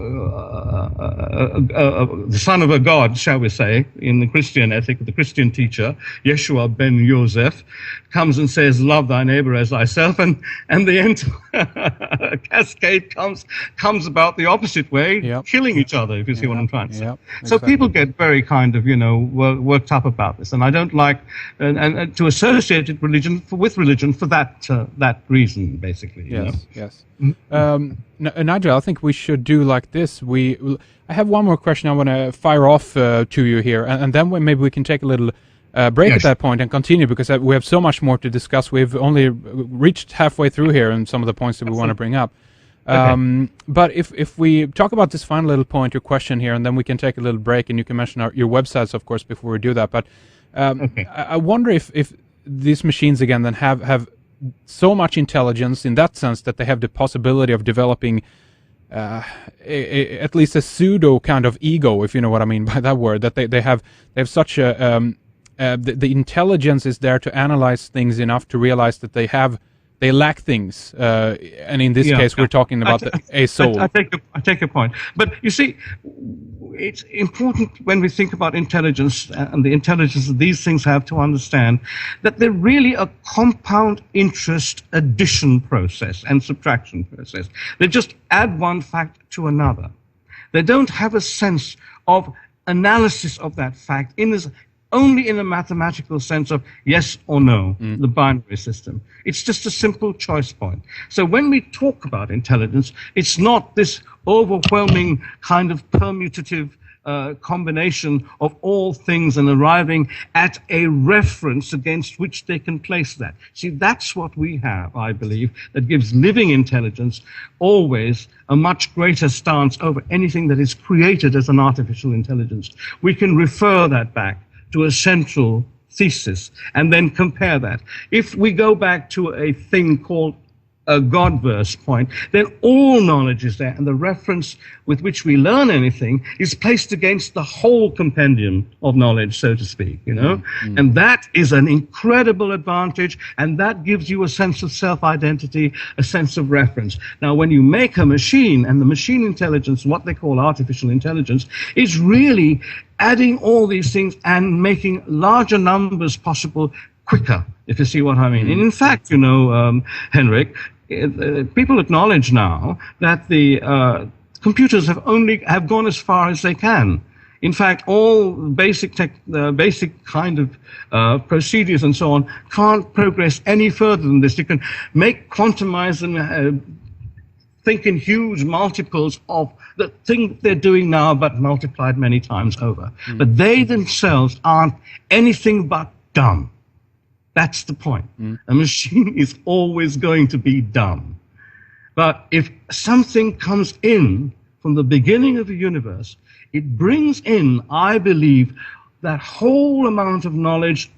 the son of a god, shall we say, in the Christian ethic, the Christian teacher, Yeshua ben Yosef, comes and says, love thy neighbor as thyself, and the entire cascade comes about the opposite way, killing each other, if you see what I'm trying to say. So people get very kind of, worked up about this, and I don't like to associate it with religion for that reason, basically. Yes. Nigel, I think we should do like this. I have one more question I want to fire off to you here, and then maybe we can take a little break at that point and continue, because we have so much more to discuss. We've only reached halfway through here and some of the points that we want to bring up. But if we talk about this final little point, your question here, and then we can take a little break, and you can mention your websites, of course, before we do that. But I wonder if these machines, again, then have so much intelligence in that sense that they have the possibility of developing at least a pseudo kind of ego, if you know what I mean by that word, that they have such a the intelligence is there to analyze things enough to realize that they lack things, and in this case we're talking about a soul. I take your point, but you see, it's important when we think about intelligence and the intelligence that these things have to understand that they're really a compound interest addition process and subtraction process. They just add one fact to another. They don't have a sense of analysis of that fact only in a mathematical sense of yes or no, the binary system. It's just a simple choice point. So when we talk about intelligence, it's not this overwhelming kind of permutative combination of all things and arriving at a reference against which they can place that. See, that's what we have, I believe, that gives living intelligence always a much greater stance over anything that is created as an artificial intelligence. We can refer that back to a central thesis and then compare that. If we go back to a thing called a God-verse point, then all knowledge is there, and the reference with which we learn anything is placed against the whole compendium of knowledge, so to speak, And that is an incredible advantage, and that gives you a sense of self-identity, a sense of reference. Now, when you make a machine, and the machine intelligence, what they call artificial intelligence, is really adding all these things and making larger numbers possible quicker, if you see what I mean. And in fact, Henrik, people acknowledge now that the computers have gone as far as they can. In fact, all basic kind of procedures and so on can't progress any further than this. You can quantize them, think in huge multiples of the thing they're doing now, but multiplied many times over. But they themselves aren't anything but dumb. That's the point. A machine is always going to be dumb. But if something comes in from the beginning of the universe, it brings in, I believe, that whole amount of knowledge,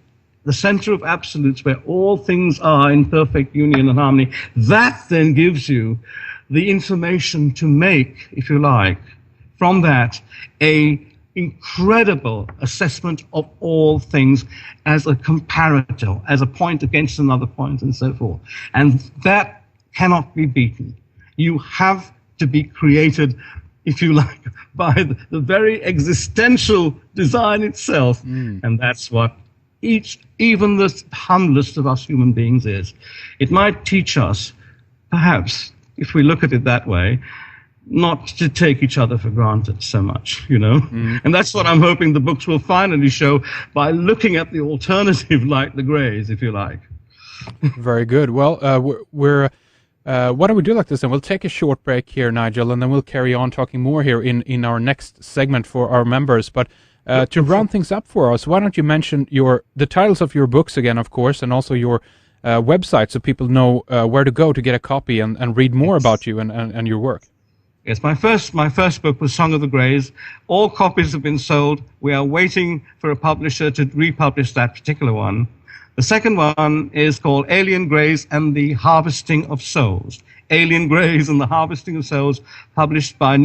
the center of absolutes where all things are in perfect union and harmony. That then gives you the information to make, if you like, from that a incredible assessment of all things as a comparator, as a point against another point, and so forth. And that cannot be beaten. You have to be created, if you like, by the very existential design itself. And that's what even the humblest of us human beings is. It might teach us, perhaps, if we look at it that way, not to take each other for granted so much, And that's what I'm hoping the books will finally show by looking at the alternative, like the Greys, if you like. Very good. Well, why don't we do like this, and we'll take a short break here, Nigel, and then we'll carry on talking more here in our next segment for our members. But to round things up for us, why don't you mention the titles of your books again, of course, and also your website, so people know where to go to get a copy and read more about you and your work. Yes, my first book was Song of the Greys. All copies have been sold. We are waiting for a publisher to republish that particular one. The second one is called Alien Greys and the Harvesting of Souls. Alien Greys and the Harvesting of Souls, published by I've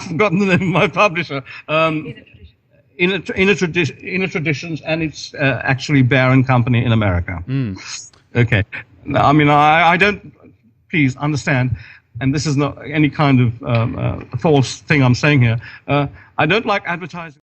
forgotten the name of my publisher. Inner Traditions, and it's actually Bear and Company in America. Okay. No, I mean, I don't, please understand, and this is not any kind of false thing I'm saying here. I don't like advertising.